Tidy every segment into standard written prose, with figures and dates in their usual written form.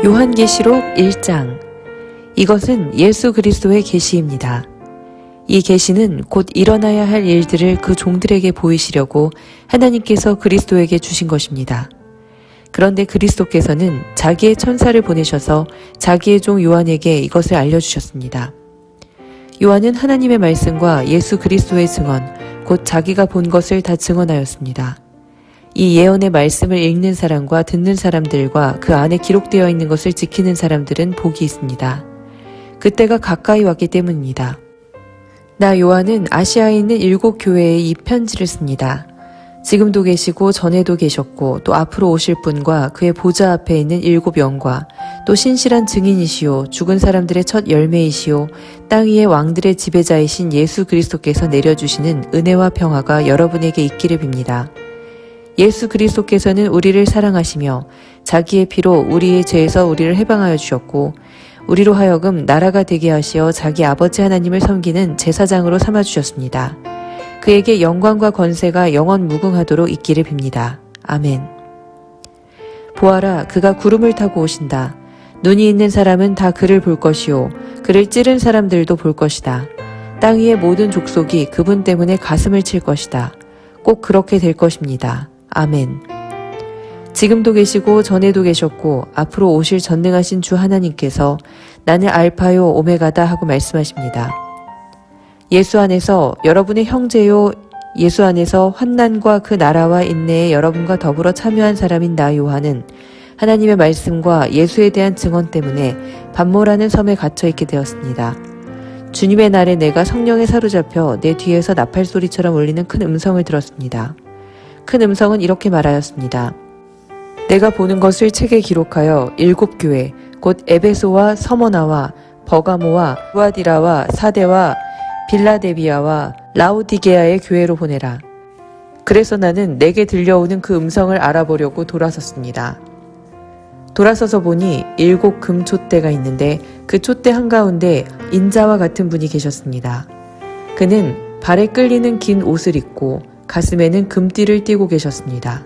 요한계시록 1장. 이것은 예수 그리스도의 계시입니다. 이 계시는 곧 일어나야 할 일들을 그 종들에게 보이시려고 하나님께서 그리스도에게 주신 것입니다. 그런데 그리스도께서는 자기의 천사를 보내셔서 자기의 종 요한에게 이것을 알려주셨습니다. 요한은 하나님의 말씀과 예수 그리스도의 증언, 곧 자기가 본 것을 다 증언하였습니다. 이 예언의 말씀을 읽는 사람과 듣는 사람들과 그 안에 기록되어 있는 것을 지키는 사람들은 복이 있습니다. 그때가 가까이 왔기 때문입니다. 나 요한은 아시아에 있는 7 교회에 이 편지를 씁니다. 지금도 계시고 전에도 계셨고 또 앞으로 오실 분과 그의 보좌 앞에 있는 7 영과 또 신실한 증인이시요 죽은 사람들의 첫 열매이시요 땅 위의 왕들의 지배자이신 예수 그리스도께서 내려주시는 은혜와 평화가 여러분에게 있기를 빕니다. 예수 그리스도께서는 우리를 사랑하시며 자기의 피로 우리의 죄에서 우리를 해방하여 주셨고 우리로 하여금 나라가 되게 하시어 자기 아버지 하나님을 섬기는 제사장으로 삼아주셨습니다. 그에게 영광과 권세가 영원 무궁하도록 있기를 빕니다. 아멘. 보아라, 그가 구름을 타고 오신다. 눈이 있는 사람은 다 그를 볼 것이요 그를 찌른 사람들도 볼 것이다. 땅 위의 모든 족속이 그분 때문에 가슴을 칠 것이다. 꼭 그렇게 될 것입니다. 아멘. 지금도 계시고 전에도 계셨고 앞으로 오실 전능하신 주 하나님께서 나는 알파요 오메가다 하고 말씀하십니다. 예수 안에서 여러분의 형제요 예수 안에서 환난과 그 나라와 인내에 여러분과 더불어 참여한 사람인 나 요한은 하나님의 말씀과 예수에 대한 증언 때문에 반모라는 섬에 갇혀 있게 되었습니다. 주님의 날에 내가 성령에 사로잡혀 내 뒤에서 나팔소리처럼 울리는 큰 음성을 들었습니다. 큰 음성은 이렇게 말하였습니다. 내가 보는 것을 책에 기록하여 7 교회 곧 에베소와 서머나와 버가모와 두아디라와 사데와 빌라델비아와 라오디게아의 교회로 보내라. 그래서 나는 내게 들려오는 그 음성을 알아보려고 돌아섰습니다. 돌아서서 보니 7 금 촛대가 있는데 그 촛대 한가운데 인자와 같은 분이 계셨습니다. 그는 발에 끌리는 긴 옷을 입고 가슴에는 금띠를 띠고 계셨습니다.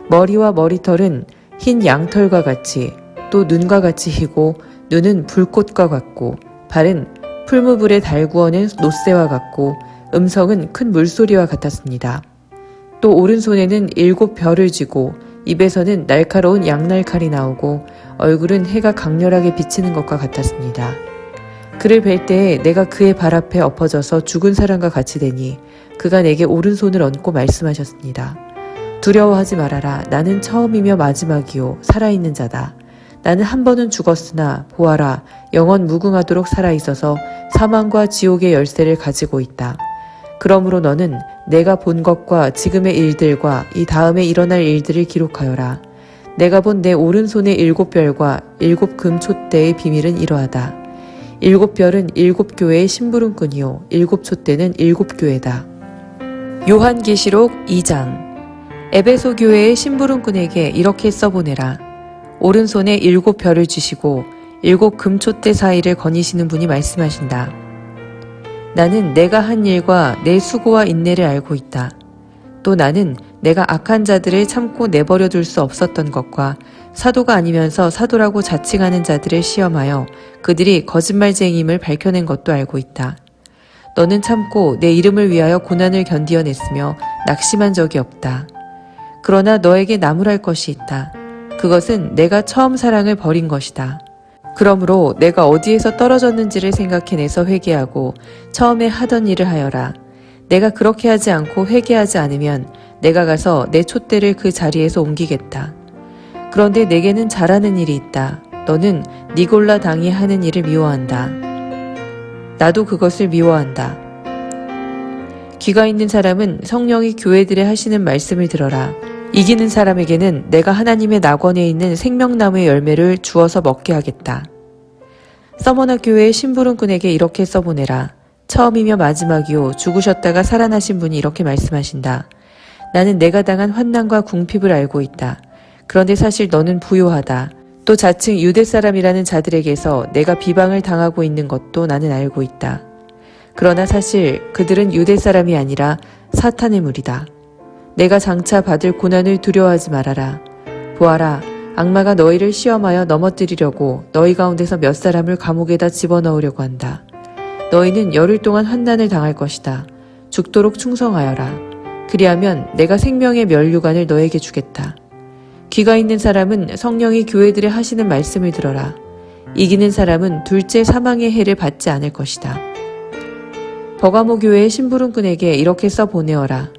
머리와 머리털은 흰 양털과 같이 또 눈과 같이 희고 눈은 불꽃과 같고 발은 풀무불에 달구어낸 놋새와 같고 음성은 큰 물소리와 같았습니다. 또 오른손에는 7 별을 쥐고 입에서는 날카로운 양날칼이 나오고 얼굴은 해가 강렬하게 비치는 것과 같았습니다. 그를 뵐 때에 내가 그의 발 앞에 엎어져서 죽은 사람과 같이 되니 그가 내게 오른손을 얹고 말씀하셨습니다. 두려워하지 말아라. 나는 처음이며 마지막이요 살아있는 자다. 나는 한 번은 죽었으나 보아라 영원 무궁하도록 살아있어서 사망과 지옥의 열쇠를 가지고 있다. 그러므로 너는 내가 본 것과 지금의 일들과 이 다음에 일어날 일들을 기록하여라. 내가 본 내 오른손의 7 별과 7 금 촛대의 비밀은 이러하다. 7 별은 7 교회의 심부름꾼이요 7 촛대는 7 교회다. 요한계시록 2장. 에베소 교회의 심부름꾼에게 이렇게 써보내라. 오른손에 7 별을 쥐시고 7 금 촛대 사이를 거니시는 분이 말씀하신다. 나는 내가 한 일과 내 수고와 인내를 알고 있다. 또 나는 내가 악한 자들을 참고 내버려 둘 수 없었던 것과 사도가 아니면서 사도라고 자칭하는 자들을 시험하여 그들이 거짓말쟁이임을 밝혀낸 것도 알고 있다. 너는 참고 내 이름을 위하여 고난을 견디어냈으며 낙심한 적이 없다. 그러나 너에게 나무랄 것이 있다. 그것은 내가 처음 사랑을 버린 것이다. 그러므로 내가 어디에서 떨어졌는지를 생각해내서 회개하고 처음에 하던 일을 하여라. 내가 그렇게 하지 않고 회개하지 않으면 내가 가서 내 촛대를 그 자리에서 옮기겠다. 그런데 내게는 잘하는 일이 있다. 너는 니골라 당이 하는 일을 미워한다. 나도 그것을 미워한다. 귀가 있는 사람은 성령이 교회들에 하시는 말씀을 들어라. 이기는 사람에게는 내가 하나님의 낙원에 있는 생명나무의 열매를 주어서 먹게 하겠다. 서머나 교회의 심부름꾼에게 이렇게 써보내라. 처음이며 마지막이요 죽으셨다가 살아나신 분이 이렇게 말씀하신다. 나는 내가 당한 환난과 궁핍을 알고 있다. 그런데 사실 너는 부요하다. 또 자칭 유대 사람이라는 자들에게서 내가 비방을 당하고 있는 것도 나는 알고 있다. 그러나 사실 그들은 유대 사람이 아니라 사탄의 무리다. 내가 장차 받을 고난을 두려워하지 말아라. 보아라, 악마가 너희를 시험하여 넘어뜨리려고 너희 가운데서 몇 사람을 감옥에다 집어넣으려고 한다. 너희는 열흘 동안 환난을 당할 것이다. 죽도록 충성하여라. 그리하면 내가 생명의 면류관을 너에게 주겠다. 귀가 있는 사람은 성령이 교회들에 하시는 말씀을 들어라. 이기는 사람은 둘째 사망의 해를 받지 않을 것이다. 버가모 교회의 심부름꾼에게 이렇게 써보내어라.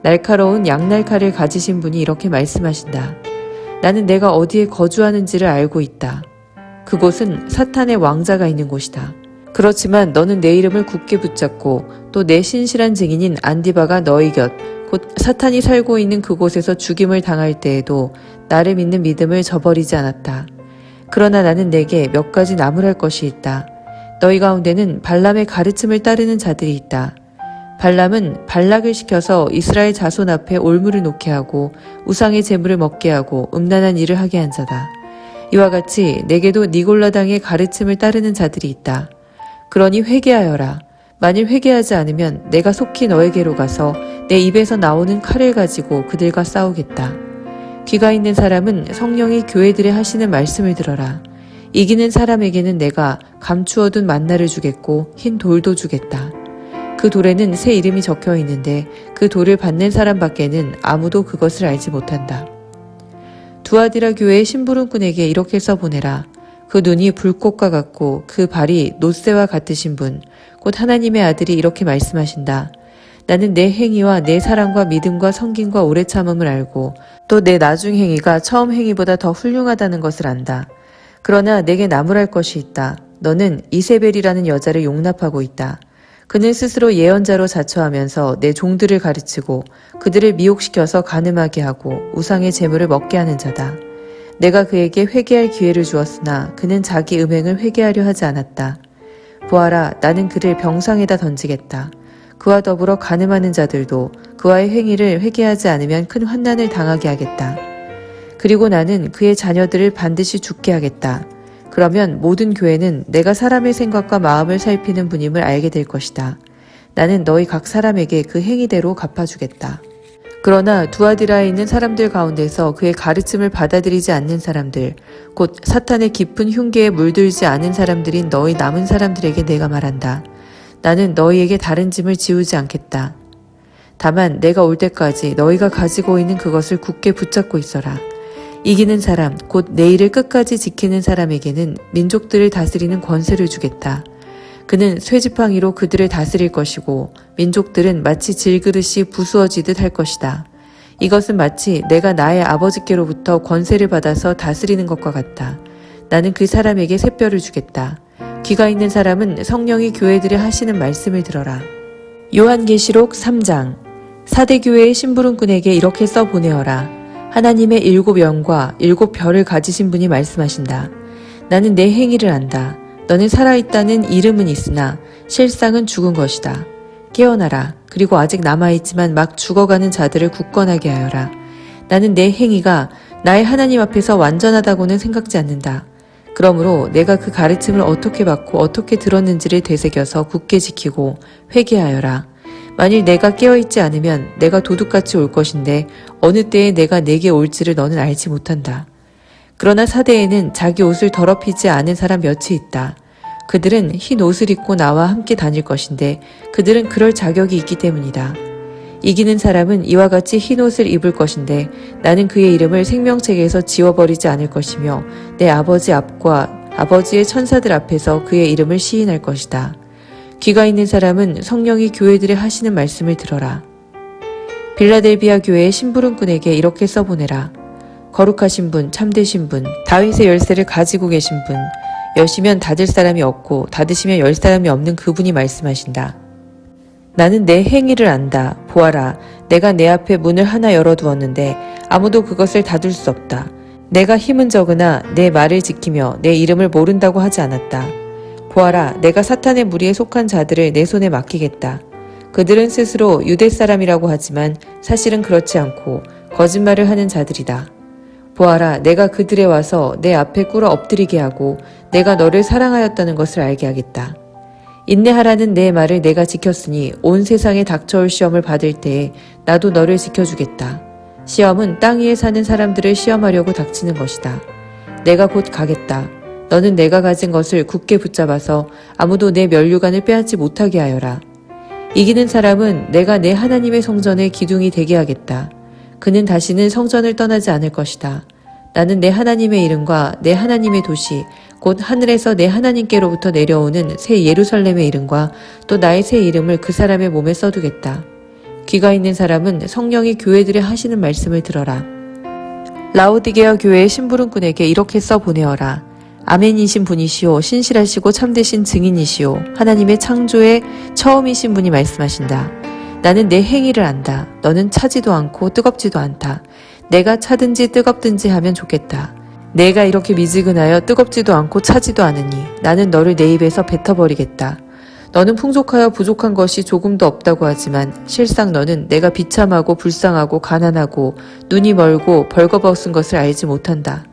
날카로운 양날칼을 가지신 분이 이렇게 말씀하신다. 나는 내가 어디에 거주하는지를 알고 있다. 그곳은 사탄의 왕자가 있는 곳이다. 그렇지만 너는 내 이름을 굳게 붙잡고 또 내 신실한 증인인 안디바가 너희 곁, 곧 사탄이 살고 있는 그곳에서 죽임을 당할 때에도 나를 믿는 믿음을 저버리지 않았다. 그러나 나는 내게 몇 가지 나무랄 것이 있다. 너희 가운데는 발람의 가르침을 따르는 자들이 있다. 발람은 발락을 시켜서 이스라엘 자손 앞에 올무를 놓게 하고 우상의 재물을 먹게 하고 음란한 일을 하게 한 자다. 이와 같이 내게도 니골라당의 가르침을 따르는 자들이 있다. 그러니 회개하여라. 만일 회개하지 않으면 내가 속히 너에게로 가서 내 입에서 나오는 칼을 가지고 그들과 싸우겠다. 귀가 있는 사람은 성령이 교회들에 하시는 말씀을 들어라. 이기는 사람에게는 내가 감추어둔 만나를 주겠고 흰 돌도 주겠다. 그 돌에는 새 이름이 적혀 있는데 그 돌을 받는 사람밖에는 아무도 그것을 알지 못한다. 두아디라 교회의 심부름꾼에게 이렇게 써보내라. 그 눈이 불꽃과 같고 그 발이 놋새와 같으신 분, 곧 하나님의 아들이 이렇게 말씀하신다. 나는 내 행위와 내 사랑과 믿음과 성김과 오래 참음을 알고 또 내 나중 행위가 처음 행위보다 더 훌륭하다는 것을 안다. 그러나 내게 나무랄 것이 있다. 너는 이세벨이라는 여자를 용납하고 있다. 그는 스스로 예언자로 자처하면서 내 종들을 가르치고 그들을 미혹시켜서 간음하게 하고 우상의 재물을 먹게 하는 자다. 내가 그에게 회개할 기회를 주었으나 그는 자기 음행을 회개하려 하지 않았다. 보아라, 나는 그를 병상에다 던지겠다. 그와 더불어 간음하는 자들도 그와의 행위를 회개하지 않으면 큰 환난을 당하게 하겠다. 그리고 나는 그의 자녀들을 반드시 죽게 하겠다. 그러면 모든 교회는 내가 사람의 생각과 마음을 살피는 분임을 알게 될 것이다. 나는 너희 각 사람에게 그 행위대로 갚아주겠다. 그러나 두아디라에 있는 사람들 가운데서 그의 가르침을 받아들이지 않는 사람들, 곧 사탄의 깊은 흉계에 물들지 않은 사람들인 너희 남은 사람들에게 내가 말한다. 나는 너희에게 다른 짐을 지우지 않겠다. 다만 내가 올 때까지 너희가 가지고 있는 그것을 굳게 붙잡고 있어라. 이기는 사람, 곧 내일을 끝까지 지키는 사람에게는 민족들을 다스리는 권세를 주겠다. 그는 쇠지팡이로 그들을 다스릴 것이고 민족들은 마치 질그릇이 부수어지듯 할 것이다. 이것은 마치 내가 나의 아버지께로부터 권세를 받아서 다스리는 것과 같다. 나는 그 사람에게 새뼈를 주겠다. 귀가 있는 사람은 성령이 교회들에 하시는 말씀을 들어라. 요한계시록 3장. 사대교회의 심부름꾼에게 이렇게 써보내어라. 하나님의 7영과 7별을 가지신 분이 말씀하신다. 나는 내 행위를 안다. 너는 살아있다는 이름은 있으나 실상은 죽은 것이다. 깨어나라. 그리고 아직 남아있지만 막 죽어가는 자들을 굳건하게 하여라. 나는 내 행위가 나의 하나님 앞에서 완전하다고는 생각지 않는다. 그러므로 내가 그 가르침을 어떻게 받고 어떻게 들었는지를 되새겨서 굳게 지키고 회개하여라. 만일 내가 깨어있지 않으면 내가 도둑같이 올 것인데 어느 때에 내가 내게 올지를 너는 알지 못한다. 그러나 사대에는 자기 옷을 더럽히지 않은 사람 몇이 있다. 그들은 흰 옷을 입고 나와 함께 다닐 것인데 그들은 그럴 자격이 있기 때문이다. 이기는 사람은 이와 같이 흰 옷을 입을 것인데 나는 그의 이름을 생명책에서 지워버리지 않을 것이며 내 아버지 앞과 아버지의 천사들 앞에서 그의 이름을 시인할 것이다. 귀가 있는 사람은 성령이 교회들에 하시는 말씀을 들어라. 빌라델비아 교회의 심부름꾼에게 이렇게 써보내라. 거룩하신 분, 참되신 분, 다윗의 열쇠를 가지고 계신 분, 여시면 닫을 사람이 없고 닫으시면 열 사람이 없는 그분이 말씀하신다. 나는 내 행위를 안다. 보아라, 내가 내 앞에 문을 하나 열어두었는데 아무도 그것을 닫을 수 없다. 내가 힘은 적으나 내 말을 지키며 내 이름을 모른다고 하지 않았다. 보아라, 내가 사탄의 무리에 속한 자들을 내 손에 맡기겠다. 그들은 스스로 유대 사람이라고 하지만 사실은 그렇지 않고 거짓말을 하는 자들이다. 보아라, 내가 그들에 와서 내 앞에 꿇어 엎드리게 하고 내가 너를 사랑하였다는 것을 알게 하겠다. 인내하라는 내 말을 내가 지켰으니 온 세상에 닥쳐올 시험을 받을 때에 나도 너를 지켜주겠다. 시험은 땅 위에 사는 사람들을 시험하려고 닥치는 것이다. 내가 곧 가겠다. 너는 내가 가진 것을 굳게 붙잡아서 아무도 내 면류관을 빼앗지 못하게 하여라. 이기는 사람은 내가 내 하나님의 성전의 기둥이 되게 하겠다. 그는 다시는 성전을 떠나지 않을 것이다. 나는 내 하나님의 이름과 내 하나님의 도시, 곧 하늘에서 내 하나님께로부터 내려오는 새 예루살렘의 이름과 또 나의 새 이름을 그 사람의 몸에 써두겠다. 귀가 있는 사람은 성령이 교회들에 하시는 말씀을 들어라. 라오디게아 교회의 심부름꾼에게 이렇게 써보내어라. 아멘이신 분이시오, 신실하시고 참되신 증인이시오, 하나님의 창조의 처음이신 분이 말씀하신다. 나는 내 행위를 안다. 너는 차지도 않고 뜨겁지도 않다. 내가 차든지 뜨겁든지 하면 좋겠다. 내가 이렇게 미지근하여 뜨겁지도 않고 차지도 않으니 나는 너를 내 입에서 뱉어버리겠다. 너는 풍족하여 부족한 것이 조금도 없다고 하지만 실상 너는 내가 비참하고 불쌍하고 가난하고 눈이 멀고 벌거벗은 것을 알지 못한다.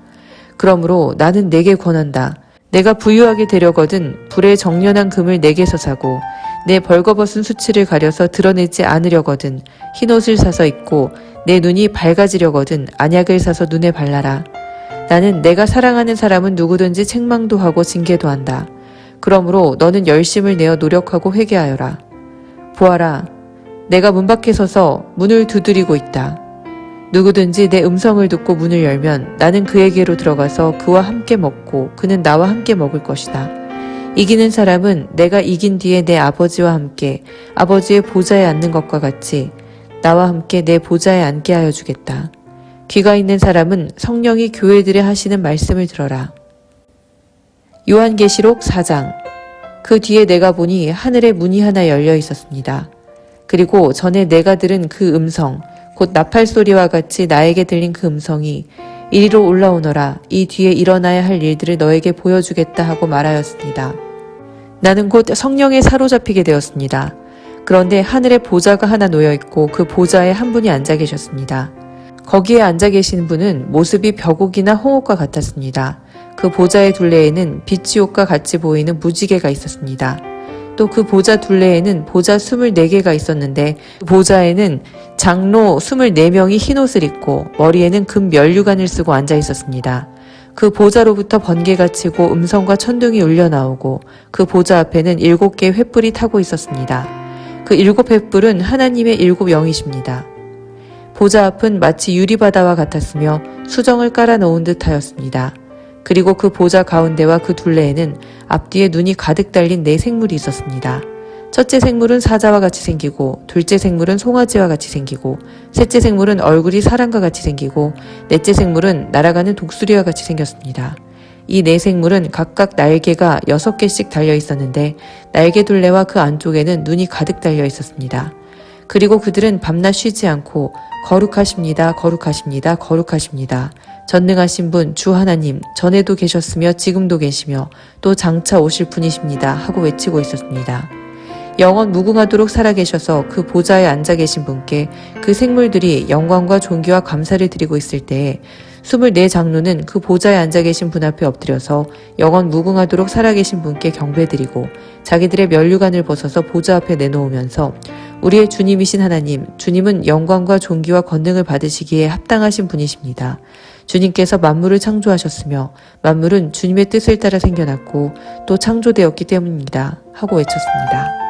그러므로 나는 내게 권한다. 내가 부유하게 되려거든 불에 정련한 금을 내게서 사고 내 벌거벗은 수치를 가려서 드러내지 않으려거든 흰옷을 사서 입고 내 눈이 밝아지려거든 안약을 사서 눈에 발라라. 나는 내가 사랑하는 사람은 누구든지 책망도 하고 징계도 한다. 그러므로 너는 열심을 내어 노력하고 회개하여라. 보아라, 내가 문 밖에 서서 문을 두드리고 있다. 누구든지 내 음성을 듣고 문을 열면 나는 그에게로 들어가서 그와 함께 먹고 그는 나와 함께 먹을 것이다. 이기는 사람은 내가 이긴 뒤에 내 아버지와 함께 아버지의 보좌에 앉는 것과 같이 나와 함께 내 보좌에 앉게 하여 주겠다. 귀가 있는 사람은 성령이 교회들에 하시는 말씀을 들어라. 요한계시록 4장. 그 뒤에 내가 보니 하늘에 문이 하나 열려 있었습니다. 그리고 전에 내가 들은 그 음성, 곧 나팔 소리와 같이 나에게 들린 그 음성이 이리로 올라오너라. 이 뒤에 일어나야 할 일들을 너에게 보여주겠다 하고 말하였습니다. 나는 곧 성령에 사로잡히게 되었습니다. 그런데 하늘에 보좌가 하나 놓여 있고 그 보좌에 한 분이 앉아 계셨습니다. 거기에 앉아 계신 분은 모습이 벼곡이나 홍옥과 같았습니다. 그 보좌의 둘레에는 빛이 옷과 같이 보이는 무지개가 있었습니다. 또 그 보좌 둘레에는 보좌 24개가 있었는데 그 보좌에는 장로 24명이 흰옷을 입고 머리에는 금 면류관을 쓰고 앉아 있었습니다. 그 보좌로부터 번개가 치고 음성과 천둥이 울려 나오고 그 보좌 앞에는 7개의 횃불이 타고 있었습니다. 그 7횃불은 하나님의 7영이십니다. 보좌 앞은 마치 유리바다와 같았으며 수정을 깔아 놓은 듯 하였습니다. 그리고 그 보좌 가운데와 그 둘레에는 앞뒤에 눈이 가득 달린 4생물이 있었습니다. 첫째 생물은 사자와 같이 생기고 둘째 생물은 송아지와 같이 생기고 셋째 생물은 얼굴이 사람과 같이 생기고 넷째 생물은 날아가는 독수리와 같이 생겼습니다. 이 4생물은 각각 날개가 6개씩 달려 있었는데 날개 둘레와 그 안쪽에는 눈이 가득 달려 있었습니다. 그리고 그들은 밤낮 쉬지 않고 거룩하십니다, 거룩하십니다, 거룩하십니다. 전능하신 분 주 하나님 전에도 계셨으며 지금도 계시며 또 장차 오실 분이십니다 하고 외치고 있었습니다. 영원 무궁하도록 살아계셔서 그 보좌에 앉아 계신 분께 그 생물들이 영광과 존귀와 감사를 드리고 있을 때에 24장로는 그 보좌에 앉아 계신 분 앞에 엎드려서 영원 무궁하도록 살아계신 분께 경배드리고 자기들의 면류관을 벗어서 보좌 앞에 내놓으면서 우리의 주님이신 하나님, 주님은 영광과 존귀와 권능을 받으시기에 합당하신 분이십니다. 주님께서 만물을 창조하셨으며 만물은 주님의 뜻을 따라 생겨났고 또 창조되었기 때문입니다. 하고 외쳤습니다.